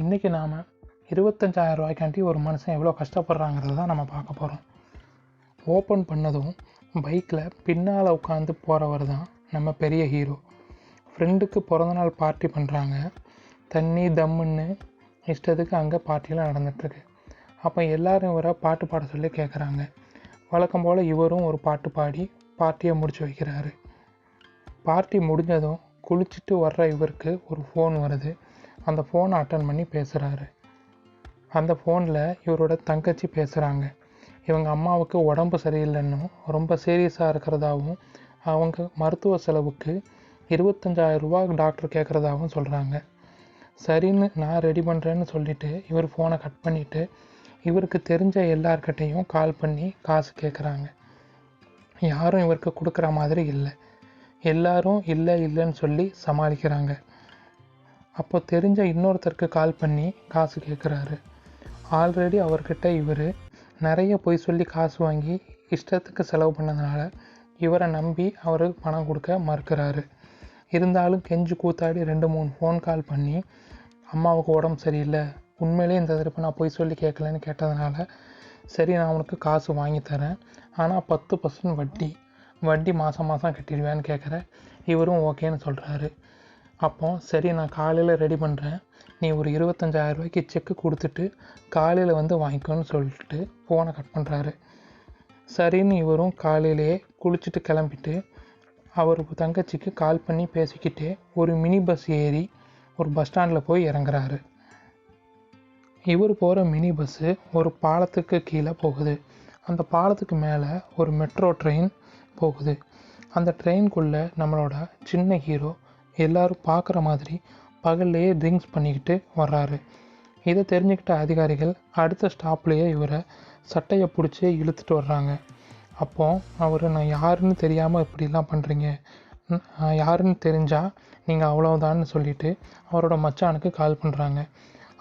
இன்றைக்கி நாம் 25,000 ரூபாய்க்காண்டி ஒரு மனுஷன் எவ்வளோ கஷ்டப்படுறாங்கிறது தான் நம்ம பார்க்க போகிறோம். ஓப்பன் பண்ணதும் பைக்கில் பின்னால் உட்காந்து போகிறவர் தான் நம்ம பெரிய ஹீரோ. ஃப்ரெண்டுக்கு பிறந்தநாள் பார்ட்டி பண்ணுறாங்க. தண்ணி தம்முன்னு இஷ்டத்துக்கு அங்கே பார்ட்டியெலாம் நடந்துகிட்ருக்கு. அப்போ எல்லோரும் இவரை பாட்டு பாட சொல்லி கேட்குறாங்க. வழக்கம் போல் இவரும் ஒரு பாட்டு பாடி பார்ட்டியை முடிச்சு வைக்கிறாரு. பார்ட்டி முடிஞ்சதும் குளிச்சுட்டு வர்ற இவருக்கு ஒரு ஃபோன் வருது. அந்த ஃபோனை அட்டன் பண்ணி பேசுகிறாரு. அந்த ஃபோனில் இவரோட தங்கச்சி பேசுகிறாங்க. இவங்க அம்மாவுக்கு உடம்பு சரியில்லைன்னும் ரொம்ப சீரியஸாக இருக்கிறதாகவும் அவங்க மருத்துவ செலவுக்கு 25,000 ரூபா டாக்டர் கேட்குறதாகவும் சொல்கிறாங்க. சரின்னு நான் ரெடி பண்ணுறேன்னு சொல்லிவிட்டு இவர் ஃபோனை கட் பண்ணிவிட்டு இவருக்கு தெரிஞ்ச எல்லார்கிட்டையும் கால் பண்ணி காசு கேட்குறாங்க. யாரும் இவருக்கு கொடுக்குற மாதிரி இல்லை. எல்லாரும் இல்லைன்னு சொல்லி சமாளிக்கிறாங்க. அப்போ தெரிஞ்ச இன்னொருத்தருக்கு கால் பண்ணி காசு கேட்குறாரு. ஆல்ரெடி அவர்கிட்ட இவர் நிறைய பொய் சொல்லி காசு வாங்கி இஷ்டத்துக்கு செலவு பண்ணதுனால இவரை நம்பி அவருக்கு பணம் கொடுக்க மறுக்கிறாரு. இருந்தாலும் கெஞ்சு கூத்தாடி 2-3 ஃபோன் கால் பண்ணி அம்மாவுக்கு உடம்பு சரியில்லை, உண்மையிலே இந்த தடவை நான் பொய் சொல்லி கேட்கலன்னு கேட்டதுனால சரி நான் உனக்கு காசு வாங்கி தரேன், ஆனால் 10% வட்டி மாதம் கட்டிடுவேன்னு கேட்குறேன். இவரும் ஓகேன்னு சொல்கிறாரு. அப்போ சரி நான் காலையில் ரெடி பண்ணுறேன், நீ ஒரு 25,000 ரூபாய்க்கு செக்கு கொடுத்துட்டு காலையில் வந்து வாங்கிக்கோன்னு சொல்லிட்டு ஃபோனை கட் பண்ணுறாரு. சரின்னு இவரும் காலையிலேயே குளிச்சுட்டு கிளம்பிட்டு அவர் தங்கச்சிக்கு கால் பண்ணி பேசிக்கிட்டே ஒரு மினி பஸ் ஏறி ஒரு பஸ் ஸ்டாண்டில் போய் இறங்குறாரு. இவர் போகிற மினி பஸ்ஸு ஒரு பாலத்துக்கு கீழே போகுது. அந்த பாலத்துக்கு மேலே ஒரு மெட்ரோ ட்ரெயின் போகுது. அந்த ட்ரெயின்குள்ளே நம்மளோட சின்ன ஹீரோ எல்லோரும் பார்க்குற மாதிரி பகல்லையே ட்ரிங்க்ஸ் பண்ணிக்கிட்டு வர்றாரு. இதை தெரிஞ்சுக்கிட்ட அதிகாரிகள் அடுத்த ஸ்டாப்லேயே இவரை சட்டையை பிடிச்சி இழுத்துட்டு வர்றாங்க. அப்போ அவர் நான் யாருன்னு தெரியாமல் இப்படிலாம் பண்ணுறீங்க, யாருன்னு தெரிஞ்சால் நீங்கள் அவ்வளோதான்னு சொல்லிவிட்டு அவரோட மச்சானுக்கு கால் பண்ணுறாங்க.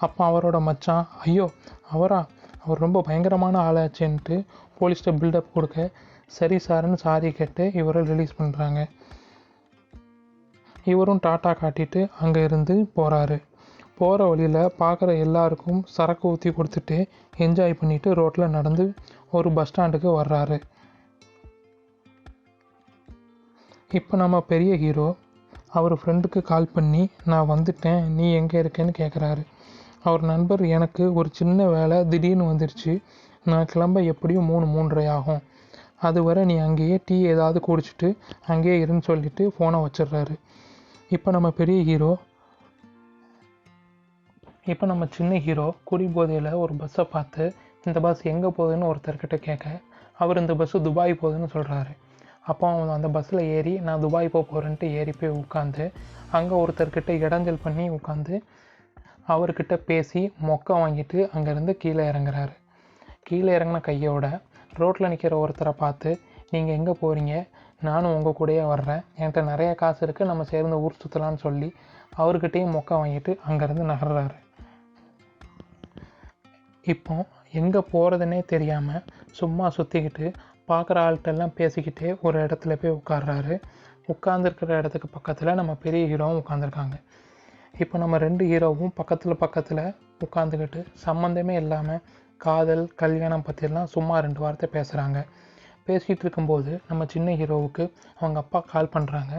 அப்போ அவரோட மச்சான் ஐயோ அவர் ரொம்ப பயங்கரமான ஆளாச்சுன்ட்டு போலீஸ்கிட்ட பில்டப் கொடுக்க சரி சாருன்னு சாரி கேட்டு இவரை ரிலீஸ் பண்ணுறாங்க. இவரும் டாட்டா காட்டிட்டு அங்கே இருந்து போகிறாரு. போகிற வழியில் பார்க்குற எல்லாருக்கும் சரக்கு ஊற்றி கொடுத்துட்டு என்ஜாய் பண்ணிவிட்டு ரோட்டில் நடந்து ஒரு பஸ் ஸ்டாண்டுக்கு வர்றாரு. இப்போ நம்ம பெரிய ஹீரோ அவர் ஃப்ரெண்டுக்கு கால் பண்ணி நான் வந்துட்டேன், நீ எங்கே இருக்கேன்னு கேட்குறாரு. அவர் நண்பர் எனக்கு ஒரு சின்ன வேலை திடீர்னு வந்துருச்சு, நான் கிளம்ப எப்படியும் 3-3:30 ஆகும், அதுவரை நீ அங்கேயே டீ ஏதாவது குடிச்சிட்டு அங்கேயே இருன்னு சொல்லிட்டு ஃபோனை வச்சிடுறாரு. இப்போ நம்ம சின்ன ஹீரோ குடிபோதையில் ஒரு பஸ்ஸை பார்த்து இந்த பஸ் எங்கே போகுதுன்னு ஒருத்தர்கிட்ட கேட்க அவர் இந்த பஸ்ஸு துபாய் போகுதுன்னு சொல்கிறாரு. அப்போ அவன் அந்த பஸ்ஸில் ஏறி நான் துபாய் போகிறேன்ட்டு ஏறி போய் உட்காந்து அங்கே ஒருத்தர்கிட்ட இடைஞ்சல் பண்ணி உட்காந்து அவர்கிட்ட பேசி மொக்க வாங்கிட்டு அங்கேருந்து கீழே இறங்குறாரு. கீழே இறங்கின கையோட ரோட்டில் நிற்கிற ஒருத்தரை பார்த்து நீங்கள் எங்கே போகிறீங்க, நானும் உங்கள் கூடயே வர்றேன், என்கிட்ட நிறைய காசு இருக்குது, நம்ம சேர்ந்து ஊர் சுற்றலான்னு சொல்லி அவர்கிட்டையும் மொக்க வாங்கிட்டு அங்கேருந்து நகர்றாரு. இப்போ எங்கே போகிறதுனே தெரியாமல் சும்மா சுற்றிக்கிட்டு பார்க்குற ஆள்கிட்டெல்லாம் பேசிக்கிட்டே ஒரு இடத்துல போய் உட்கார்றாரு. உட்காந்துருக்கிற இடத்துக்கு பக்கத்தில் நம்ம பெரிய ஹீரோவும் உட்காந்துருக்காங்க. இப்போ நம்ம 2 ஹீரோவும் பக்கத்தில் உட்காந்துக்கிட்டு சம்மந்தமே இல்லாமல் காதல் கல்யாணம் பற்றிலாம் சும்மா 2 வார்த்தை பேசுகிறாங்க. பேசிகிட்டு இருக்கும்போது நம்ம சின்ன ஹீரோவுக்கு அவங்க அப்பா கால் பண்ணுறாங்க.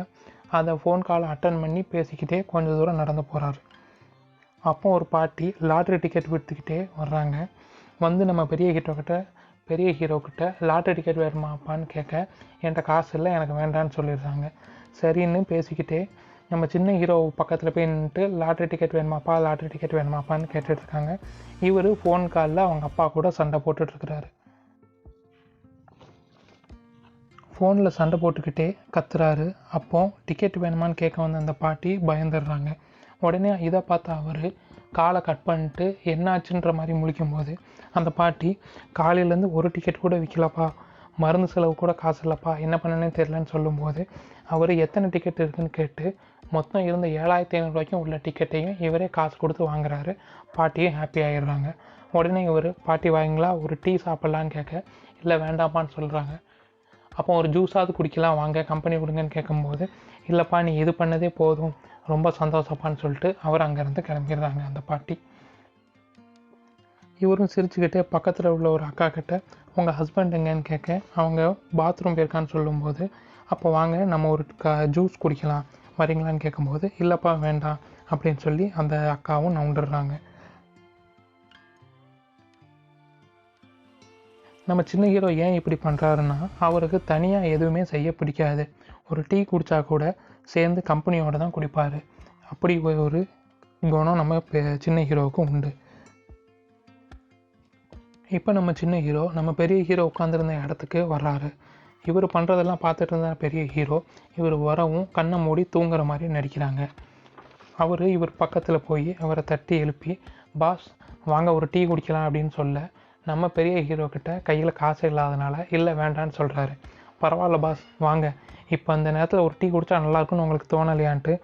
அதை ஃபோன் காலை அட்டன் பண்ணி பேசிக்கிட்டே கொஞ்சம் தூரம் நடந்து போகிறாரு. அப்போ ஒரு பாட்டி லாட்ரி டிக்கெட் விற்றுக்கிட்டே வர்றாங்க. வந்து நம்ம பெரிய ஹீரோக்கிட்ட லாட்ரி டிக்கெட் வேணுமாப்பான்னு கேட்க என்கிட்ட காசு இல்லை, எனக்கு வேண்டான்னு சொல்லிடுறாங்க. சரின்னு பேசிக்கிட்டே நம்ம சின்ன ஹீரோ பக்கத்தில் போய் நின்றுட்டு லாட்ரி டிக்கெட் வேணுமாப்பான்னு கேட்டுட்ருக்காங்க. இவர் ஃபோன் காலில் அவங்க அப்பா கூட சண்டை போட்டுட்ருக்கிறாரு. ஃபோனில் சண்டை போட்டுக்கிட்டே கத்துறாரு. அப்போ டிக்கெட் வேணுமான்னு கேட்க வந்த அந்த பாட்டி பயந்துடுறாங்க. உடனே இதை பார்த்து அவர் காலை கட் பண்ணிட்டு என்னாச்சுன்ற மாதிரி முழிக்கும்போது அந்த பாட்டி காலையிலேருந்து ஒரு டிக்கெட் கூட விற்கலப்பா, மருந்து செலவு கூட காசு இல்லைப்பா, என்ன பண்ணனே தெரியலன்னு சொல்லும்போது அவர் எத்தனை டிக்கெட் இருக்குதுன்னு கேட்டு மொத்தம் இருந்த 7,500 ரூபாய்க்கும் உள்ள டிக்கெட்டையும் இவரே காசு கொடுத்து வாங்குறாரு. பாட்டியும் ஹாப்பி ஆகிடுறாங்க. உடனே இவர் பாட்டி வாங்கிங்களா, ஒரு டீ சாப்பிட்லான்னு கேட்க இல்லை வேண்டாமான்னு சொல்கிறாங்க. அப்போ ஒரு ஜூஸாவது குடிக்கலாம் வாங்க, கம்பெனி கொடுங்கன்னு கேட்கும்போது இல்லைப்பா நீ இது பண்ணதே போதும், ரொம்ப சந்தோஷப்பான்னு சொல்லிட்டு அவர் அங்கேருந்து கிளம்பிடுறாங்க அந்த பாட்டி. இவரும் சிரிச்சுக்கிட்டே பக்கத்தில் உள்ள ஒரு அக்கா கிட்ட உங்கள் ஹஸ்பண்ட் எங்கன்னு கேட்க அவங்க பாத்ரூம் போயிருக்கான்னு சொல்லும்போது, அப்போ வாங்க நம்ம ஒரு ஜூஸ் குடிக்கலாம் வரீங்களான்னு கேட்கும்போது, இல்லைப்பா வேண்டாம் அப்படின்னு சொல்லி அந்த அக்காவும் நவுண்டுடுறாங்க. நம்ம சின்ன ஹீரோ ஏன் இப்படி பண்ணுறாருன்னா, அவருக்கு தனியாக எதுவுமே செய்ய பிடிக்காது. ஒரு டீ குடித்தா கூட சேர்ந்து கம்பெனியோடு தான் குடிப்பார். அப்படி ஒரு குணம் நம்ம சின்ன ஹீரோவுக்கு உண்டு. இப்போ நம்ம சின்ன ஹீரோ நம்ம பெரிய ஹீரோ உட்காந்துருந்த இடத்துக்கு வர்றாரு. இவர் பண்ணுறதெல்லாம் பார்த்துட்டு இருந்த பெரிய ஹீரோ இவர் வரவும் கண்ணை மூடி தூங்குற மாதிரி நடிக்கிறாங்க. இவர் பக்கத்தில் போய் அவரை தட்டி எழுப்பி, பாஸ் வாங்க ஒரு டீ குடிக்கலாம் அப்படின்னு சொல்ல, நம்ம பெரிய ஹீரோ கிட்ட கையில் காசு இல்லாதனால இல்லை வேண்டான்னு சொல்கிறாரு. பரவாயில்ல பாஸ் வாங்க, இப்போ அந்த நேரத்தில் ஒரு டீ குடித்தா நல்லாயிருக்குன்னு உங்களுக்கு தோணலையான்ட்டு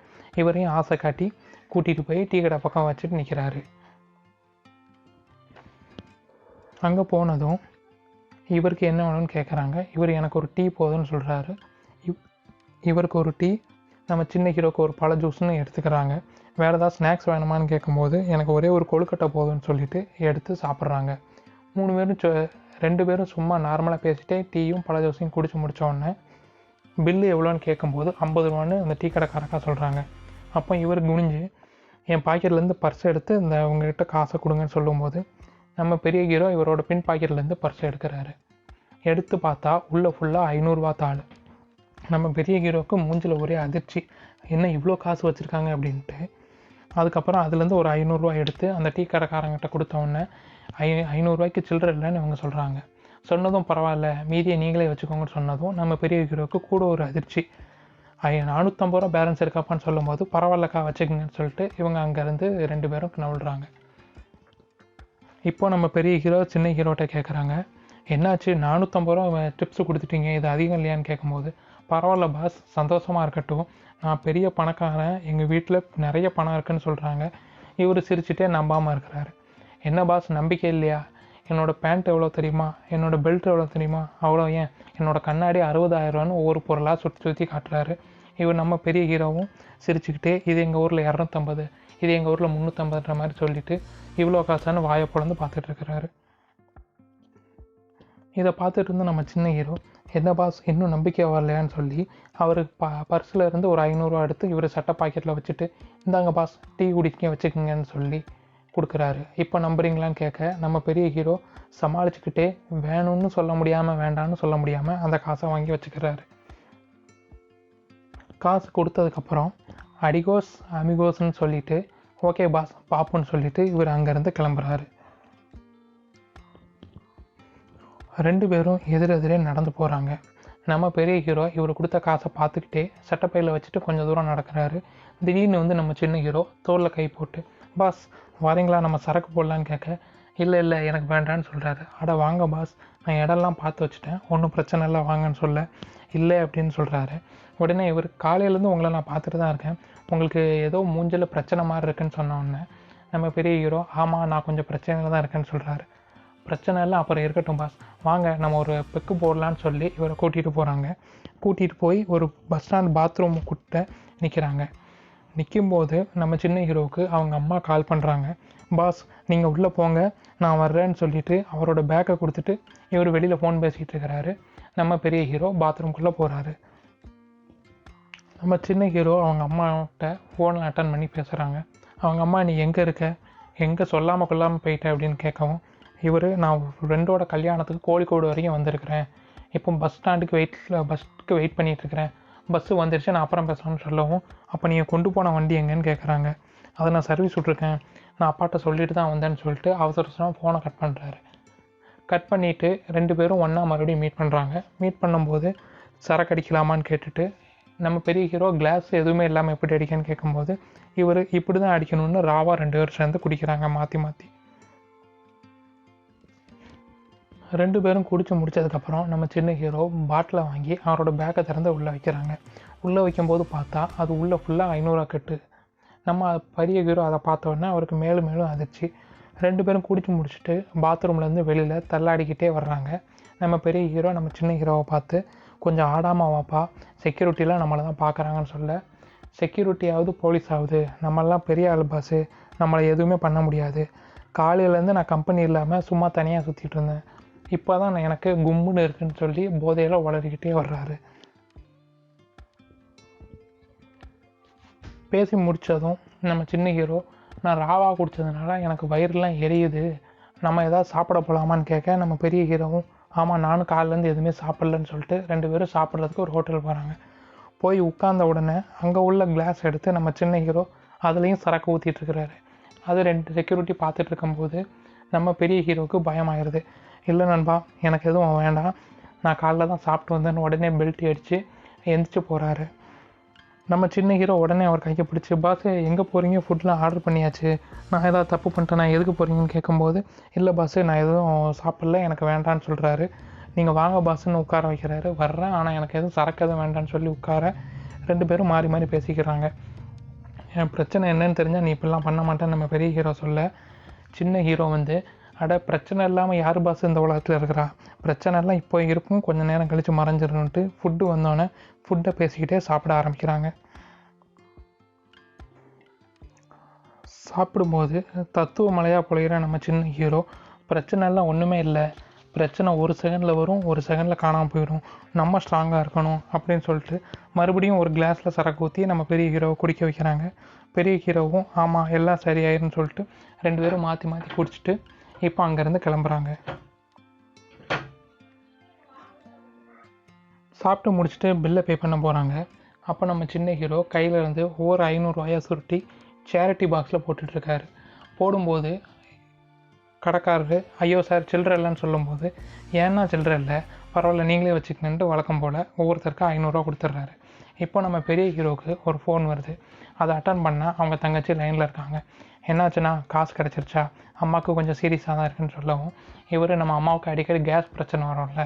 இவரையும் ஆசை காட்டி கூட்டிகிட்டு போய் டீ கடை பக்கம் வச்சுட்டு நிற்கிறாரு. அங்கே போனதும் இவருக்கு என்ன வேணும்னு கேட்குறாங்க. இவர் எனக்கு ஒரு டீ போதும்னு சொல்கிறாரு. இவருக்கு ஒரு டீ, நம்ம சின்ன ஹீரோக்கு ஒரு பழ ஜூஸ்னு எடுத்துக்கிறாங்க. வேறு ஏதாவது ஸ்நாக்ஸ் வேணுமான்னு கேட்கும்போது எனக்கு ஒரே ஒரு கொழுக்கட்டை போதும்னு சொல்லிட்டு எடுத்து சாப்பிட்றாங்க. 2 பேரும் சும்மா நார்மலாக பேசிகிட்டே டீயும் பழ ஜூஸையும் குடிச்சு முடித்தோடனே பில்லு எவ்வளோன்னு கேட்கும்போது 50 ரூபான்னு அந்த டீ கடைக்காரக்கா சொல்கிறாங்க. அப்போ இவர் குனிஞ்சு என் பாக்கெட்லேருந்து பர்ஸ் எடுத்து இந்த உங்ககிட்ட காசை கொடுங்கன்னு சொல்லும்போது, நம்ம பெரிய ஹீரோ இவரோட பின் பாக்கெட்லேருந்து பர்ஸ் எடுக்கிறாரு. எடுத்து பார்த்தா உள்ளே ஃபுல்லாக 500 ரூபா தாள். நம்ம பெரிய ஹீரோவுக்கு மூஞ்சில் ஒரே அதிர்ச்சி, என்ன இவ்வளோ காசு வச்சுருக்காங்க அப்படின்ட்டு. அதுக்கப்புறம் அதுலேருந்து ஒரு 500 ரூபா எடுத்து அந்த டீ கடைக்காரங்கிட்ட கொடுத்தோடனே 500 ரூபாய்க்கு சில்லறை இல்லைன்னு இவங்க சொல்கிறாங்க. சொன்னதும் பரவாயில்ல மீதியை நீங்களே வச்சுக்கோங்கன்னு சொன்னதும் நம்ம பெரிய ஹீரோவுக்கு கூட ஒரு அதிர்ச்சி, 450 ரூபா பேலன்ஸ் இருக்காப்பான்னு சொல்லும்போது பரவாயில்லக்கா வச்சுக்கோங்கன்னு சொல்லிட்டு இவங்க அங்கேருந்து 2 பேரும் நவுல்றாங்க. இப்போ நம்ம பெரிய ஹீரோ சின்ன ஹீரோட்ட கேட்குறாங்க, என்னாச்சு 450 ரூபா டிப்ஸ் கொடுத்துட்டீங்க, இது அதிகம் இல்லையான்னு கேட்கும்போது, பரவாயில்ல பாஸ் சந்தோஷமாக இருக்கட்டும், நான் பெரிய பணக்காரன், எங்கள் வீட்டில் நிறைய பணம் இருக்குன்னு சொல்கிறாங்க. இவர் சிரிச்சுட்டே நம்பாமல் இருக்கிறாரு. என்ன பாஸ் நம்பிக்கை இல்லையா? என்னோடய பேண்ட் எவ்வளோ தெரியுமா, என்னோடய பெல்ட் எவ்வளோ தெரியுமா, அவ்வளோ ஏன் என்னோடய கண்ணாடி 60,000 ரூபான்னு ஒவ்வொரு பொருளாக சுற்றி காட்டுறாரு. இவர் நம்ம பெரிய ஹீரோவும் சிரிச்சுக்கிட்டே இது எங்கள் ஊரில் 250, இது எங்கள் ஊரில் 350ன்ற மாதிரி சொல்லிவிட்டு இவ்வளோ காசான்னு வாயை பொழந்து பார்த்துட்ருக்கிறாரு. இதை பார்த்துட்டு இருந்து நம்ம சின்ன ஹீரோ என்ன பாஸ் இன்னும் நம்பிக்கை வரலையான்னு சொல்லி அவருக்கு பர்ஸில் இருந்து ஒரு 500 ரூபா எடுத்து இவர் சட்டை பாக்கெட்டில் வச்சுட்டு, இந்தாங்க பாஸ் டீ குடிக்க வச்சுக்கோங்கன்னு சொல்லி கொடுக்குறாரு. இப்போ நம்புறீங்களான்னு கேட்க நம்ம பெரிய ஹீரோ சமாளிச்சுக்கிட்டே வேணும்னு சொல்ல முடியாமல் வேண்டான்னு சொல்ல முடியாமல் அந்த காசை வாங்கி வச்சுக்கிறாரு. காசு கொடுத்ததுக்கப்புறம் அடிகோஸ் அமிகோஸ்ன்னு சொல்லிட்டு ஓகே பாஸ் பாப்புன்னு சொல்லிட்டு இவர் அங்கேருந்து கிளம்புறாரு. 2 பேரும் எதிரெதிரே நடந்து போகிறாங்க. நம்ம பெரிய ஹீரோ இவர் கொடுத்த காசை பார்த்துக்கிட்டே சட்டப்பையில் வச்சுட்டு கொஞ்சம் தூரம் நடக்கிறாரு. திடீர்னு வந்து நம்ம சின்ன ஹீரோ தோளில் கை போட்டு, பாஸ் வரீங்களா நம்ம சரக்கு போடலான்னு கேட்க, இல்லை எனக்கு வேண்டான்னு சொல்கிறாரு. அட வாங்க பாஸ், நான் இடம்லாம் பார்த்து வச்சுட்டேன், ஒன்றும் பிரச்சனை இல்லை வாங்கன்னு சொல்ல, இல்லை அப்படின்னு சொல்கிறாரு. உடனே இவர் காலையிலேருந்து உங்களை நான் பார்த்துட்டு தான் இருக்கேன், உங்களுக்கு ஏதோ மூஞ்சில் பிரச்சனை மாதிரி இருக்குன்னு சொன்ன உடனே நம்ம பெரிய ஹீரோ ஆமாம் நான் கொஞ்சம் பிரச்சனையில் தான் இருக்கேன்னு சொல்கிறாரு. பிரச்சனை எல்லாம் அப்புறம் இருக்கட்டும் பாஸ், வாங்க நம்ம ஒரு பெக்கு போடலான்னு சொல்லி இவரை கூட்டிகிட்டு போகிறாங்க. கூட்டிகிட்டு போய் ஒரு பஸ் ஸ்டாண்ட் பாத்ரூம் கிட்ட நிற்கிறாங்க. நிற்கும்போது நம்ம சின்ன ஹீரோவுக்கு அவங்க அம்மா கால் பண்ணுறாங்க. பாஸ் நீங்கள் உள்ளே போங்க நான் வர்றேன்னு சொல்லிவிட்டு அவரோட பேக்கை கொடுத்துட்டு இவர் வெளியில் ஃபோன் பேசிகிட்டு இருக்கிறாரு. நம்ம பெரிய ஹீரோ பாத்ரூம்குள்ளே போகிறாரு. நம்ம சின்ன ஹீரோ அவங்க அம்மாட்ட ஃபோனில் அட்டன் பண்ணி பேசுகிறாங்க. அவங்க அம்மா நீ எங்கே இருக்க, எங்கே சொல்லாமல் கொள்ளாமல் போயிட்ட அப்படின்னு கேட்கவும், இவர் நான் ஃப்ரெண்டோட கல்யாணத்துக்கு கோழிக்கோடு வரைக்கும் வந்திருக்கிறேன், இப்போ பஸ்ஸுக்கு வெயிட் பண்ணிகிட்ருக்கிறேன், பஸ்ஸு வந்துருச்சு நான் அப்புறம் பேசணும்னு சொல்லவும், அப்போ நீங்கள் கொண்டு போன வண்டி எங்கேன்னு கேட்குறாங்க. அதை நான் சர்வீஸ் விட்ருக்கேன், நான் அப்பாட்ட சொல்லிட்டு தான் வந்தேன்னு சொல்லிட்டு அவசரமாக ஃபோனை கட் பண்ணுறாரு. கட் பண்ணிவிட்டு 2 பேரும் ஒன்றா மறுபடியும் மீட் பண்ணுறாங்க. மீட் பண்ணும்போது சரக்கு அடிக்கலாமான்னு கேட்டுட்டு நம்ம பெரிய ஹீரோ கிளாஸ் எதுவுமே இல்லாமல் எப்படி அடிக்கன்னு கேட்கும்போது இவர் இப்படி தான் அடிக்கணும்னு ராவா 2 பேரும் சேர்ந்து குடிக்கிறாங்க மாற்றி மாற்றி. 2 பேரும் குடிச்சு முடிச்சதுக்கப்புறம் நம்ம சின்ன ஹீரோ பாட்டிலை வாங்கி அவரோட பேக்கை திறந்து உள்ளே வைக்கிறாங்க. உள்ளே வைக்கும்போது பார்த்தா அது உள்ளே ஃபுல்லாக 500 கட்டு. நம்ம பெரிய ஹீரோ அதை பார்த்த உடனே அவருக்கு மேலும் மேலும் அதிர்ச்சி. 2 பேரும் குடிச்சு முடிச்சுட்டு பாத்ரூம்லேருந்து வெளியில் தள்ளாடிக்கிட்டே வர்றாங்க. நம்ம பெரிய ஹீரோ நம்ம சின்ன ஹீரோவை பார்த்து கொஞ்சம் ஆடாமல் வாப்பா, செக்யூரிட்டிலாம் நம்மளை தான் பார்க்குறாங்கன்னு சொல்ல, செக்யூரிட்டியாவது போலீஸாவது நம்மளாம் பெரிய ஆள் பாஸு, நம்மளை எதுவுமே பண்ண முடியாது, காலையிலேருந்து நான் கம்பெனி இல்லாமல் சும்மா தனியாக சுற்றிட்டு இருந்தேன். இப்போ தான் நான் எனக்கு கும்முன்னு இருக்குன்னு சொல்லி போதையில் வளரிக்கிட்டே வர்றாரு. பேசி முடித்ததும் நம்ம சின்ன ஹீரோ, நான் ராவா குடித்ததுனால எனக்கு வயிறுலாம் எரியுது, நம்ம எதாவது சாப்பிட போகலாமான்னு கேட்க, நம்ம பெரிய ஹீரோவும் ஆமாம் நானும் காலையிலேருந்து எதுவுமே சாப்பிட்லன்னு சொல்லிட்டு 2 பேரும் சாப்பிட்றதுக்கு ஒரு ஹோட்டல் போகிறாங்க. போய் உட்கார்ந்த உடனே அங்கே உள்ள கிளாஸ் எடுத்து நம்ம சின்ன ஹீரோ அதுலேயும் சரக்கு ஊற்றிட்டு இருக்கிறாரு. அது 2 செக்யூரிட்டி பார்த்துட்டு இருக்கும்போது நம்ம பெரிய ஹீரோவுக்கு பயமாயிருது. இல்லை நண்பா, எனக்கு எதுவும் வேண்டாம், நான் காலைல தான் சாப்பிட்டு வந்தேன்னு உடனே பெல்ட் அடித்து எந்திரிச்சு போகிறாரு. நம்ம சின்ன ஹீரோ உடனே அவர் கையை பிடிச்சி, பாஸ் எங்கே போகிறீங்க, ஃபுட்லாம் ஆர்டர் பண்ணியாச்சு, நான் ஏதாவது தப்பு பண்ணிட்டேன், நான் எதுக்கு போகிறீங்கன்னு கேட்கும்போது, இல்லை பாஸ் நான் எதுவும் சாப்பிடல, எனக்கு வேண்டான்னு சொல்கிறாரு. நீங்கள் வாங்க பாஸ்ன்னு உட்கார வைக்கிறாரு. வர்றேன், ஆனால் எனக்கு எதுவும் சரக்கு எதுவும் வேண்டான்னு சொல்லி உட்கார 2 பேரும் மாறி மாறி பேசிக்கிறாங்க. என் பிரச்சனை என்னன்னு தெரிஞ்சால் நீ இப்படிலாம் பண்ண மாட்டேன்னு நம்ம பெரிய ஹீரோ சொல்ல, சின்ன ஹீரோ வந்து, அட பிரச்சனை இல்லாமல் யார் பாஸ் இந்த உலகத்தில் இருக்கிறா, பிரச்சனை எல்லாம் இப்போ இருக்கும், கொஞ்சம் நேரம் கழித்து மறைஞ்சிடணுன்ட்டு ஃபுட்டு வந்தோடனே ஃபுட்டை பேசிக்கிட்டே சாப்பிட ஆரம்பிக்கிறாங்க. சாப்பிடும்போது தத்துவ மலையாக பொழிகிற நம்ம சின்ன ஹீரோ, பிரச்சனை எல்லாம் ஒன்றுமே இல்லை, பிரச்சனை ஒரு செகண்டில் வரும், ஒரு செகண்டில் காணாமல் போயிடும், நம்ம ஸ்ட்ராங்காக இருக்கணும் அப்படின்னு சொல்லிட்டு மறுபடியும் ஒரு கிளாஸில் சரக்கு ஊற்றி நம்ம பெரிய ஹீரோவை குடிக்க வைக்கிறாங்க. பெரிய ஹீரோவும் ஆமாம் எல்லாம் சரியாயிருன்னு சொல்லிட்டு 2 பேரும் மாற்றி மாற்றி குடிச்சிட்டு இப்போ அங்கேருந்து கிளம்புறாங்க. சாப்பிட்டு முடிச்சுட்டு பில்லை பே பண்ண போகிறாங்க. அப்போ நம்ம சின்ன ஹீரோ கையில் இருந்து ஒவ்வொரு 500 ரூபாயை சுருட்டி சேரிட்டி பாக்ஸில் போட்டுட்ருக்காரு. போடும்போது கடைக்காரரு, ஐயோ சார் சில்லறை இல்லைன்னு சொல்லும்போது, ஏன்னா சில்லறை இல்லை, பரவாயில்ல நீங்களே வச்சுக்கணுன்ட்டு வழக்கம் போல் ஒவ்வொருத்தருக்கும் 500 ரூபா கொடுத்துட்றாரு. இப்போ நம்ம பெரிய ஹீரோவுக்கு ஒரு ஃபோன் வருது. அதை அட்டன் பண்ணால் அவங்க தங்கச்சி லைனில் இருக்காங்க. என்னாச்சுன்னா, காசு கிடச்சிருச்சா, அம்மாவுக்கு கொஞ்சம் சீரியஸாக தான் இருக்குன்னு சொல்லவும், இவர் நம்ம அம்மாவுக்கு அடிக்கடி கேஸ் பிரச்சனை வரும்ல,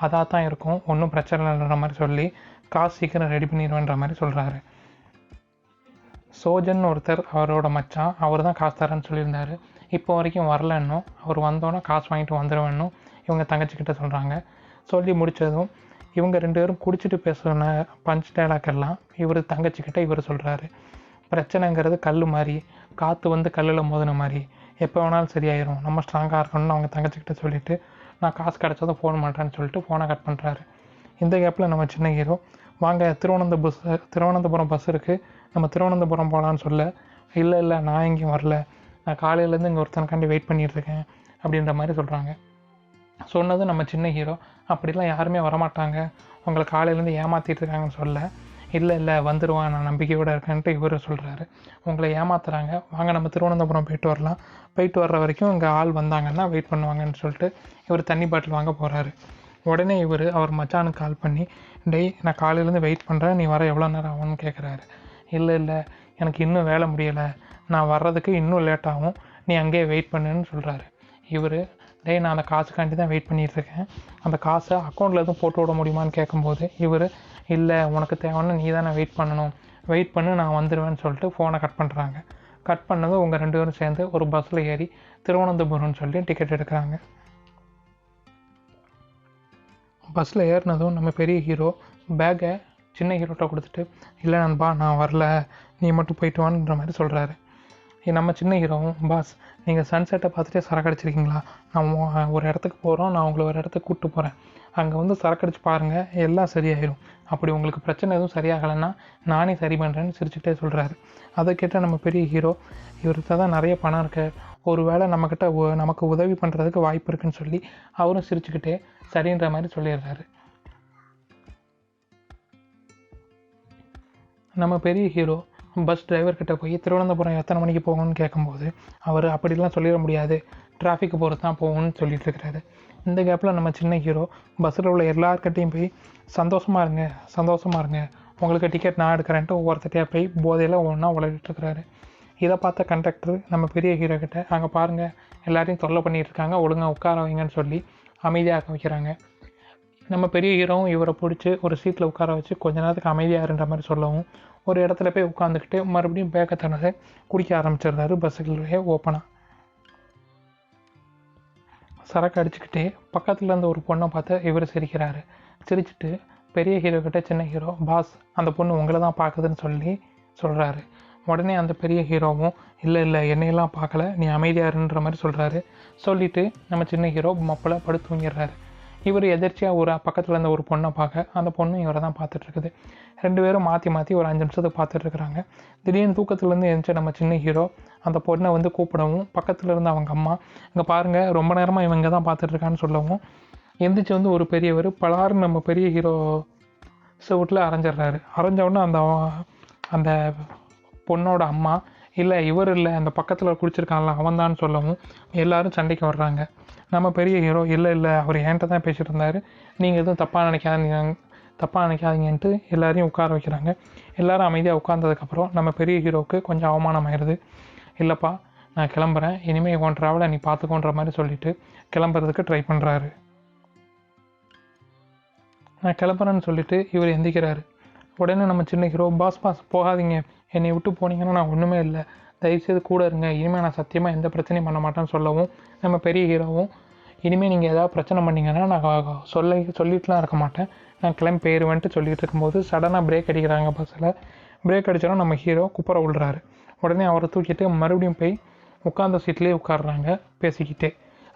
அதாக தான் இருக்கும், ஒன்றும் பிரச்சனை இல்லைன்ற மாதிரி சொல்லி காசு சீக்கிரம் ரெடி பண்ணிடுவேன்ற மாதிரி சொல்கிறாரு. சோஜன் ஒருத்தர் அவரோட மச்சான், அவர் தான் காசு தரேன்னு சொல்லியிருந்தார், இப்போ வரைக்கும் வரலன்னும், அவர் வந்தோன்னே காசு வாங்கிட்டு வந்துடுவேன்னும் இவங்க தங்கச்சிக்கிட்ட சொல்கிறாங்க. சொல்லி முடித்ததும் இவங்க 2 பேரும் குடிச்சிட்டு பேசுன பஞ்ச் டைலாக் எல்லாம் இவர் தங்கச்சிக்கிட்ட இவர் சொல்கிறாரு. பிரச்சனைங்கிறது கல் மாதிரி, காற்று வந்து கல்லில் மோதின மாதிரி, எப்போ வேணாலும் சரியாயிரும், நம்ம ஸ்ட்ராங்காக இருக்கணும்னு அவங்க தங்கச்சிக்கிட்ட சொல்லிவிட்டு, நான் காசு கிடச்சதும் ஃபோன் பண்ணுறேன்னு சொல்லிட்டு ஃபோனை கட் பண்ணுறாரு. இந்த கேப்பில் நம்ம சின்ன ஹீரோ, வாங்க திருவனந்தபுரம் பஸ் இருக்குது, நம்ம திருவனந்தபுரம் போகலான்னு சொல்ல, இல்லை நான் எங்கேயும் வரல, நான் காலையிலேருந்து இங்கே ஒருத்தனுக்காண்டி வெயிட் பண்ணிகிட்ருக்கேன் அப்படின்ற மாதிரி சொல்கிறாங்க. சொன்னது நம்ம சின்ன ஹீரோ, அப்படிலாம் யாருமே வரமாட்டாங்க, உங்களை காலையிலேருந்து ஏமாற்றிட்டு இருக்காங்கன்னு சொல்ல, இல்லை வந்துடுவான், நான் நம்பிக்கையோடு இருக்கேன்ட்டு இவர் சொல்கிறாரு. உங்களை ஏமாத்துறாங்க, வாங்க நம்ம திருவனந்தபுரம் போயிட்டு வரலாம், போயிட்டு வர்ற வரைக்கும் இங்கே ஆள் வந்தாங்கன்னா வெயிட் பண்ணுவாங்கன்னு சொல்லிட்டு இவர் தண்ணி பாட்டில் வாங்க போகிறாரு. உடனே அவர் மச்சானுக்கு கால் பண்ணி, டேய் நான் காலையிலேருந்து வெயிட் பண்ணுறேன், நீ வர எவ்வளோ நேரம் ஆகும்னு கேட்குறாரு. இல்லை எனக்கு இன்னும் வேலை முடியலை, நான் வர்றதுக்கு இன்னும் லேட் ஆகும், நீ அங்கேயே வெயிட் பண்ணுன்னு சொல்கிறாரு. இவர், டேய் நான் அந்த காசுக்காண்டி தான் வெயிட் பண்ணிகிட்ருக்கேன், அந்த காசை அக்கௌண்ட்டில் எதுவும் போட்டு விட முடியுமான்னு கேட்கும்போது இவர், இல்லை உனக்கு தேவைன்னா நீ தானே வெயிட் பண்ணணும், வெயிட் பண்ணு நான் வந்துடுவேன்னு சொல்லிட்டு ஃபோனை கட் பண்ணுறாங்க. கட் பண்ணது உங்கள் 2 பேரும் சேர்ந்து ஒரு பஸ்ஸில் ஏறி திருவனந்தபுரம்னு சொல்லி டிக்கெட் எடுக்கிறாங்க. பஸ்ஸில் ஏறினதும் நம்ம பெரிய ஹீரோ பேக்கை சின்ன ஹீரோட்ட கொடுத்துட்டு, இல்லை நண்பா நான் வரல, நீ மட்டும் போயிட்டு வான்ற மாதிரி சொல்கிறாரு. நம்ம சின்ன ஹீரோவும், பாஸ் நீங்கள் சன்செட்டை பார்த்துட்டே சரக்கு அடிச்சிருக்கீங்களா, நான் ஒரு இடத்துக்கு போகிறோம், நான் உங்களை ஒரு இடத்துக்கு கூப்பிட்டு போகிறேன், அங்கே வந்து சரக்கு அடிச்சு பாருங்கள், எல்லாம் சரியாயிடும், அப்படி உங்களுக்கு பிரச்சனை எதுவும் சரியாகலைன்னா நானே சரி பண்ணுறேன்னு சிரிச்சுட்டே சொல்கிறாரு. அதை கேட்ட நம்ம பெரிய ஹீரோ, இவர்கிட்ட தான் நிறைய பணம் இருக்கு, ஒரு வேளை நம்மக்கிட்ட நமக்கு உதவி பண்ணுறதுக்கு வாய்ப்பு இருக்குன்னு சொல்லி அவரும் சிரிச்சுக்கிட்டே சரின்ற மாதிரி சொல்லிடுறாரு. நம்ம பெரிய ஹீரோ பஸ் டிரைவர்கிட்ட போய் திருவனந்தபுரம் எத்தனை மணிக்கு போகணும்னு கேட்கும்போது அவர் அப்படிலாம் சொல்லிட முடியாது, டிராஃபிக்கு போகிறது தான் போகணும்னு சொல்லிட்டு இருக்கிறாரு. இந்த கேப்பில் நம்ம சின்ன ஹீரோ பஸ்ஸில் உள்ள எல்லாருக்கிட்டையும் போய் சந்தோஷமாக இருங்க, உங்களுக்கு டிக்கெட் நான் எடுக்கிறேன்ட்டு ஒவ்வொருத்தையாக போய் போதையில் ஒன்றா உழைச்சிட்ருக்கிறாரு. இதை பார்த்த கண்டக்டர் நம்ம பெரிய ஹீரோ கிட்ட, அங்கே பாருங்கள் எல்லாரையும் தொல்லை பண்ணிகிட்டு இருக்காங்க, ஒழுங்காக உட்கார வைங்கன்னு சொல்லி அமைதியாக வைக்கிறாங்க. நம்ம பெரிய ஹீரோவும் இவரை பிடிச்சி ஒரு சீட்டில் உட்கார வச்சு கொஞ்ச நேரத்துக்கு அமைதியாக இருன்ற மாதிரி சொல்லவும், ஒரு இடத்துல போய் உட்காந்துக்கிட்டு மறுபடியும் பேக்கை திறந்து குடிக்க ஆரம்பிச்சிடுறாரு. பஸ்ஸுக்குள்ளே ஓப்பனாக சரக்கு அடிச்சுக்கிட்டே பக்கத்தில் இருந்த ஒரு பொண்ணை பார்த்து இவர் சிரிக்கிறாரு. சிரிச்சுட்டு பெரிய ஹீரோ கிட்ட சின்ன ஹீரோ, பாஸ் அந்த பொண்ணு உங்களை தான் பார்க்குதுன்னு சொல்லி சொல்கிறாரு. உடனே அந்த பெரிய ஹீரோவும் இல்லை என்னையெல்லாம் பார்க்கல, நீ அமைதியாருன்ற மாதிரி சொல்கிறாரு. சொல்லிவிட்டு நம்ம சின்ன ஹீரோ மப்பில் படுத்து தூங்கிடுறாரு. இவர் எதிர்ச்சியாக ஒரு பக்கத்தில் இருந்த ஒரு பொண்ணை பார்க்க, அந்த பொண்ணு இவரை தான் பார்த்துட்ருக்குது. 2 பேரும் மாற்றி ஒரு 5 நிமிஷத்துக்கு பார்த்துட்ருக்குறாங்க. திடீர்னு தூக்கத்துலேருந்து எழுந்துச்ச நம்ம சின்ன ஹீரோ அந்த பொண்ணை வந்து கூப்பிடவும், பக்கத்தில் இருந்த அவங்க அம்மா, இங்கே பாருங்கள் ரொம்ப நேரமாக இவங்க தான் பார்த்துட்ருக்கான்னு சொல்லவும், எந்திரிச்சு வந்து ஒரு பெரியவர் பலாருன்னு நம்ம பெரிய ஹீரோ செவுட்டில் அரைஞ்சிட்றாரு. அரைஞ்சவுடனே அந்த பொண்ணோட அம்மா, இல்லை இவர் இல்லை, அந்த பக்கத்தில் குடிச்சிருக்கான்ல அவன் தான் சொல்லவும் எல்லோரும் சண்டைக்கு வர்றாங்க. நம்ம பெரிய ஹீரோ இல்லை அவர் என்கிட்ட தான் பேசிகிட்டு இருந்தார், நீங்கள் எதுவும் தப்பாக நினைக்காதீங்கன்ட்டு எல்லாரையும் உட்கார வைக்கிறாங்க. எல்லோரும் அமைதியாக உட்கார்ந்ததுக்கப்புறம் நம்ம பெரிய ஹீரோவுக்கு கொஞ்சம் அவமானம் ஆயிடுது. இல்லைப்பா நான் கிளம்புறேன், இனிமேல் உன் ட்ராவலை நீ பார்த்துக்கோன்ற மாதிரி சொல்லிவிட்டு கிளம்புறதுக்கு ட்ரை பண்ணுறாரு. நான் கிளம்புறேன்னு சொல்லிவிட்டு இவர் எந்திக்கிறாரு. உடனே நம்ம சின்ன ஹீரோ, பாஸ் போகாதீங்க, என்னை விட்டு போனீங்கன்னா நான் ஒன்றுமே இல்லை, தயவுசெய்து கூட இருங்க, இனிமேல் நான் சத்தியமாக எந்த பிரச்சனையும் பண்ண மாட்டேன்னு சொல்லவும், நம்ம பெரிய ஹீரோவும் இனிமேல் நீங்கள் ஏதாவது பிரச்சனை பண்ணிங்கன்னா நான் சொல்லிட்டுலாம் இருக்க மாட்டேன், நான் கிளம்பி போயிடுவேன்ட்டு சொல்லிகிட்டு இருக்கும்போது சடனாக பிரேக் அடிக்கிறாங்க பஸ்ஸில். பிரேக் அடித்தாலும் நம்ம ஹீரோ குப்புற விழுறாரு. உடனே அவரை தூக்கிட்டு மறுபடியும் போய் உட்கார்ந்த சீட்லேயே உட்காடுறாங்க பேசிக்கிட்டே.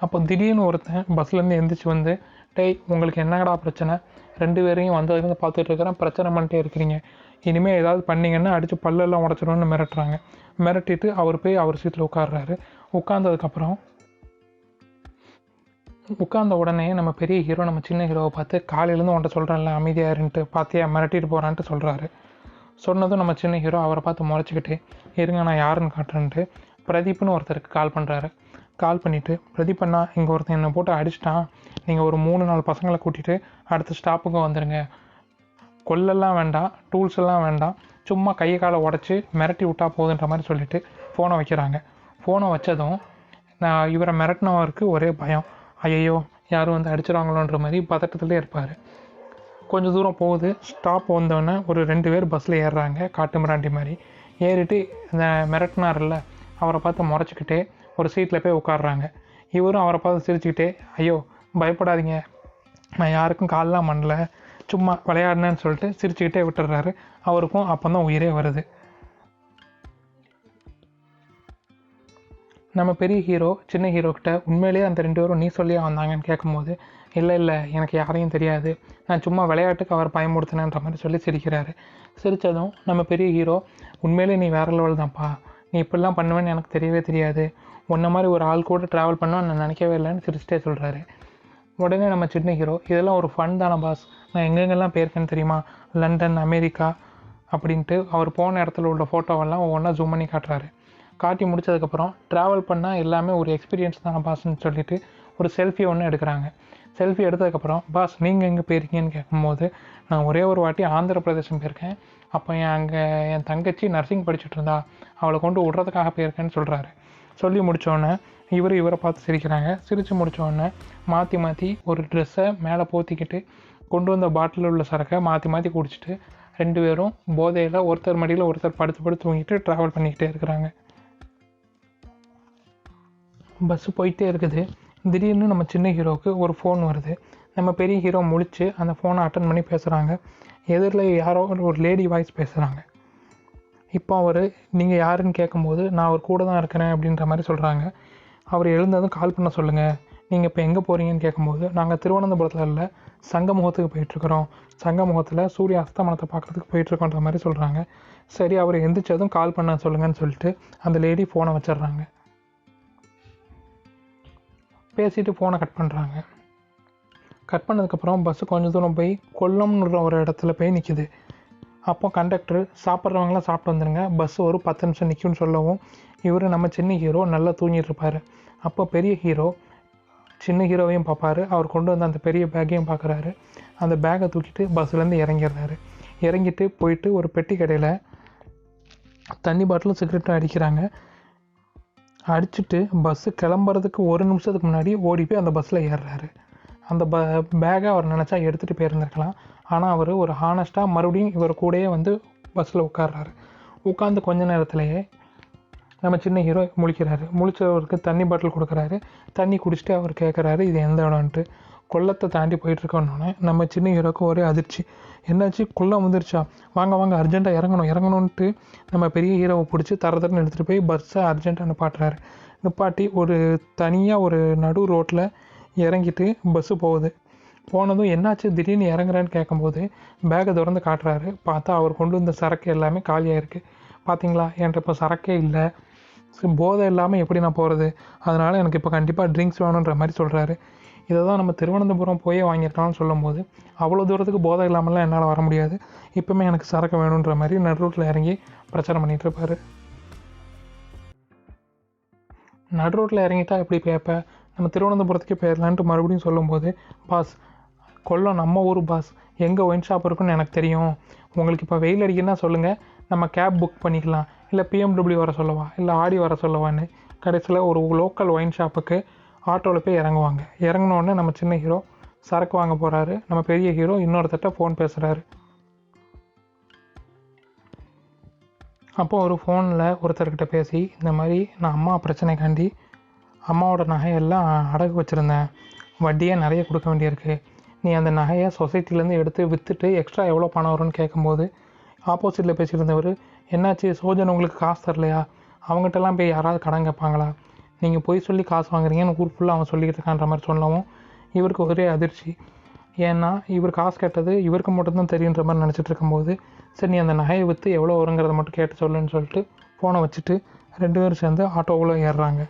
அப்போ திடீர்னு ஒருத்தன் பஸ்லேருந்து எந்திரிச்சு வந்து, டேய் உங்களுக்கு என்னடா பிரச்சனை, 2 பேரையும் வந்ததுலேருந்து பார்த்துட்டு இருக்கிறேன், பிரச்சனை பண்ணிட்டே இருக்கிறீங்க, இனிமேல் ஏதாவது பண்ணிங்கன்னா அடித்து பல்லெல்லாம் உடச்சிடும்னு மிரட்டுறாங்க. மிரட்டிட்டு அவர் போய் அவர் சீட்டில் உட்காடுறாரு. உட்கார்ந்த உடனே நம்ம பெரிய ஹீரோ நம்ம சின்ன ஹீரோவை பார்த்து, காலையிலேருந்து உன்ட்ட சொல்கிறேன்ல அமைதியாருன்ட்டு, பார்த்தியா மிரட்டிட்டு போகிறான்ட்டு சொல்கிறாரு. சொன்னதும் நம்ம சின்ன ஹீரோ அவரை பார்த்து முறைச்சிக்கிட்டு, இருங்க நான் யாருன்னு காட்டுறேன்ட்டு பிரதீப்னு ஒருத்தருக்கு கால் பண்ணுறாரு. கால் பண்ணிவிட்டு, பிரதீப் அண்ணா இங்கே ஒருத்தன் என்னை போட்டு அடிச்சிட்டான், நீங்கள் ஒரு 3-4 பசங்களை கூட்டிகிட்டு அடுத்த ஸ்டாப்புக்கு வந்துடுங்க, கொல்லெல்லாம் வேண்டாம், டூல்ஸ் எல்லாம் வேண்டாம், சும்மா கையை காலை உடச்சி மிரட்டி விட்டா போகுதுன்ற மாதிரி சொல்லிவிட்டு ஃபோனை வைக்கிறாங்க. ஃபோனை வச்சதும் நான் இவரை மிரட்டினவருக்கு ஒரே பயம், ஐயோ யாரும் வந்து அடிச்சிடுவாங்களோன்ற மாதிரி பதட்டத்துலேயே இருப்பார். கொஞ்சம் தூரம் போகுது. ஸ்டாப் வந்தோடனே ஒரு 2 பேர் பஸ்ஸில் ஏறுறாங்க, காட்டு மிராண்டி மாதிரி ஏறிட்டு இந்த மிரட்டினார்ல அவரை பார்த்து முறைச்சிக்கிட்டே ஒரு சீட்டில் போய் உட்காடுறாங்க. இவரும் அவரை பார்த்து சிரிச்சுக்கிட்டே, ஐயோ பயப்படாதீங்க, நான் யாருக்கும் கால்லாம் பண்ணல, சும்மா விளையாடினேன்னு சொல்லிட்டு சிரிச்சுக்கிட்டே விட்டுடுறாரு. அவருக்கும் அப்போ தான் உயிரே வருது. நம்ம பெரிய ஹீரோ சின்ன ஹீரோக்கிட்ட உண்மையிலேயே அந்த 2 பேரும் நீ சொல்லியே வந்தாங்கன்னு கேட்கும்போது, இல்லை எனக்கு யாரையும் தெரியாது, நான் சும்மா விளையாட்டுக்கு அவர் பயமுறுத்தினேன்ற மாதிரி சொல்லி சிரிக்கிறாரு. சிரித்ததும் நம்ம பெரிய ஹீரோ, உண்மையிலே நீ வேறு லெவல் தான்ப்பா, நீ இப்படிலாம் பண்ணுவேன்னு எனக்கு தெரியவே தெரியாது, உன்ன மாதிரி ஒரு ஆள் கூட ட்ராவல் பண்ணுவேன்னு நான் நினைக்கவே இல்லைன்னு சிரிச்சிட்டே சொல்கிறாரு. உடனே நம்ம சின்ன ஹீரோ, இதெல்லாம் ஒரு ஃபன் தானே பாஸ், நான் எங்கெங்கெல்லாம் போயிருக்கேன்னு தெரியுமா, லண்டன், அமெரிக்கா அப்படின்ட்டு அவர் போன இடத்துல உள்ள ஃபோட்டோவெல்லாம் ஒவ்வொன்றா ஜூம் பண்ணி காட்டுறாரு. காட்டி முடித்ததுக்கப்புறம் ட்ராவல் பண்ணால் எல்லாமே ஒரு எக்ஸ்பீரியன்ஸ் தானே பாஸ்ன்னு சொல்லிவிட்டு ஒரு செல்ஃபி ஒன்று எடுக்கிறாங்க. செல்ஃபி எடுத்ததுக்கப்புறம், பாஸ் நீங்கள் எங்கே போயிருக்கீங்கன்னு கேட்கும்போது, நான் ஒரே ஒரு வாட்டி ஆந்திர பிரதேசம் போயிருக்கேன், அப்போ என் தங்கச்சி நர்சிங் படிச்சுட்டு இருந்தா, அவளை கொண்டு விட்றதுக்காக போயிருக்கேன்னு சொல்கிறாரு. சொல்லி முடித்தோடனே இவரை பார்த்து சிரிக்கிறாங்க. சிரித்து முடித்தோடனே மாற்றி ஒரு ட்ரெஸ்ஸை மேலே போத்திக்கிட்டு கொண்டு வந்த பாட்டிலில் உள்ள சரக்கை மாற்றி குடிச்சிட்டு 2 பேரும் போதையில் ஒருத்தர் மடியில் ஒருத்தர் படுத்து தூங்கிட்டு ட்ராவல் பண்ணிக்கிட்டே இருக்கிறாங்க. பஸ்ஸு போயிட்டே இருக்குது. திடீர்னு நம்ம சின்ன ஹீரோவுக்கு ஒரு ஃபோன் வருது. நம்ம பெரிய ஹீரோ முழிச்சு அந்த ஃபோனை அட்டன் பண்ணி பேசுகிறாங்க. எதிரில் யாரோ ஒரு லேடி வாய்ஸ் பேசுகிறாங்க. இப்போ அவர் நீங்கள் யாருன்னு கேட்கும்போது, நான் அவர் கூட தான் இருக்கிறேன் அப்படின்ற மாதிரி சொல்கிறாங்க. அவர் எழுந்ததும் கால் பண்ண சொல்லுங்கள், நீங்கள் இப்போ எங்கே போகிறீங்கன்னு கேட்கும்போது, நாங்கள் திருவனந்தபுரத்தில் இல்லை சங்கமுகத்துக்கு போயிட்டுருக்குறோம், சங்கமுகத்தில் சூரிய அஸ்தமனத்தை பார்க்குறதுக்கு போயிட்டுருக்கோன்ற மாதிரி சொல்கிறாங்க. சரி அவர் எந்திரிச்சதும் கால் பண்ண சொல்லுங்கன்னு சொல்லிட்டு அந்த லேடி ஃபோனை வச்சிடுறாங்க. பேசிட்டு ஃபோனை கட் பண்ணுறாங்க. கட் பண்ணதுக்கப்புறம் பஸ்ஸு கொஞ்சம் தூரம் போய் கொல்லம்ன்ற ஒரு இடத்துல போய் நிற்கிது. அப்போ கண்டக்டர், சாப்பிட்றவங்களாம் சாப்பிட்டு வந்துடுங்க, பஸ்ஸு ஒரு 10 நிமிஷம் நிற்கும்னு சொல்லவும், இவர் நம்ம சின்ன ஹீரோ நல்லா தூங்கிட்டு இருப்பார். அப்போ பெரிய ஹீரோ சின்ன ஹீரோவையும் பார்ப்பார். அவர் கொண்டு வந்த அந்த பெரிய பேக்கையும் பார்க்குறாரு. அந்த பேக்கை தூக்கிட்டு பஸ்ஸுலேருந்து இறங்கிடுறாரு. இறங்கிட்டு போயிட்டு ஒரு பெட்டி கடையில் தண்ணி பாட்டிலும் சிகரெட்டும் அடிக்கிறாங்க. அடிச்சுட்டு பஸ்ஸு கிளம்புறதுக்கு 1 நிமிஷத்துக்கு முன்னாடி ஓடி போய் அந்த பஸ்ஸில் ஏறுறாரு. அந்த பேக்கை அவர் நினச்சா எடுத்துகிட்டு போயிருந்துருக்கலாம். ஆனால் அவர் ஒரு ஹானஸ்ட்டாக மறுபடியும் இவர் கூடயே வந்து பஸ்ஸில் உட்கார்றாரு. உட்காந்து கொஞ்ச நேரத்துலையே நம்ம சின்ன ஹீரோ முழிக்கிறாரு. முழிச்சவருக்கு தண்ணி பாட்டில் கொடுக்குறாரு. தண்ணி குடிச்சிட்டு அவர் கேட்குறாரு, இது எந்த இடம்ன்ட்டு. கொல்லத்தை தாண்டி போயிட்டுருக்கோன்னொன்னே நம்ம சின்ன ஹீரோக்கு ஒரே அதிர்ச்சி. என்னாச்சு, கொல்லம் வந்துருச்சா, வாங்க வாங்க அர்ஜென்ட்டாக இறங்கணுன்ட்டு நம்ம பெரிய ஹீரோவை பிடிச்சி தரன்னு எடுத்துகிட்டு போய் பஸ்ஸை அர்ஜென்ட்டாக நிப்பாட்டுறாரு. நிப்பாட்டி ஒரு தனியாக ஒரு நடு ரோட்டில் இறங்கிட்டு பஸ்ஸு போகுது. போனதும் என்னாச்சு திடீர்னு இறங்குறேன்னு கேட்கும்போது பேக்கை திறந்து காட்டுறாரு. பார்த்தா அவர் கொண்டு வந்த சரக்கு எல்லாமே காலியாக இருக்குது. பார்த்தீங்களா, என்கிட்ட இப்போ சரக்கே இல்லை, போதை இல்லாமல் எப்படி நான் போகிறது, அதனால் எனக்கு இப்போ கண்டிப்பாக ட்ரிங்க்ஸ் வேணுன்ற மாதிரி சொல்கிறாரு. இதை தான் நம்ம திருவனந்தபுரம் போயே வாங்கியிருக்கலாம்னு சொல்லும்போது, அவ்வளோ தூரத்துக்கு போதை இல்லாமல்லாம் என்னால் வர முடியாது, இப்போவுமே எனக்கு சரக்கு வேணுன்ற மாதிரி நடு ரோட்டில் இறங்கி பிரச்சாரம் பண்ணிகிட்டு இருப்பார். நடு ரோட்டில் இறங்கிட்டா எப்படி பேப்ப, நம்ம திருவனந்தபுரத்துக்கே போயிடலான்ட்டு மறுபடியும் சொல்லும்போது, பாஸ் கொல்லம் நம்ம ஊர் பாஸ், எங்கே ஒயின் ஷாப் இருக்குன்னு எனக்கு தெரியும், உங்களுக்கு இப்போ வெயில் அடிக்குன்னா சொல்லுங்கள், நம்ம கேப் புக் பண்ணிக்கலாம், இல்லை பிஎம்டபிள்யூ வர சொல்லவா, இல்லை ஆடி வர சொல்லவான்னு கடைசியில் ஒரு லோக்கல் ஒயின் ஷாப்புக்கு ஆட்டோவில் போய் இறங்குவாங்க. இறங்கினோடனே நம்ம சின்ன ஹீரோ சரக்கு வாங்க போகிறாரு. நம்ம பெரிய ஹீரோ இன்னொருத்தட்ட ஃபோன் பேசுகிறாரு. அப்போ ஒரு ஃபோனில் ஒருத்தர்கிட்ட பேசி, இந்த மாதிரி நான் அம்மா பிரச்சனைக்காண்டி அம்மாவோட நகையெல்லாம் அடகு வச்சுருந்தேன், வட்டியே நிறைய கொடுக்க வேண்டியிருக்கு, நீ அந்த நகையை சொசைட்டிலேருந்து எடுத்து விற்றுட்டு எக்ஸ்ட்ரா எவ்வளோ பணம் வரும்னு கேட்கும்போது, ஆப்போசிட்டில் பேசியிருந்தவர், என்னாச்சு சோஜன் உங்களுக்கு காசு தரலையா, அவங்ககிட்டலாம் போய் யாராவது கடன் கேட்பாங்களா, நீங்கள் போய் சொல்லி காசு வாங்குறீங்கன்னு ஊர் ஃபுல்லாக அவன் சொல்லிக்கிட்டு இருக்கான்ற மாதிரி சொல்லவும் இவருக்கு ஒரே அதிர்ச்சி. ஏன்னா இவர் காசு கேட்டது இவருக்கு மட்டும்தான் தெரியுன்ற மாதிரி நினச்சிட்டு இருக்கும்போது, சரி நீ அந்த நகையை விற்று எவ்வளோ வருங்கிறத மட்டும் கேட்டு சொல்லுன்னு சொல்லிட்டு ஃபோனை வச்சுட்டு 2 பேரும் சேர்ந்து ஆட்டோவில் ஏறுறாங்க.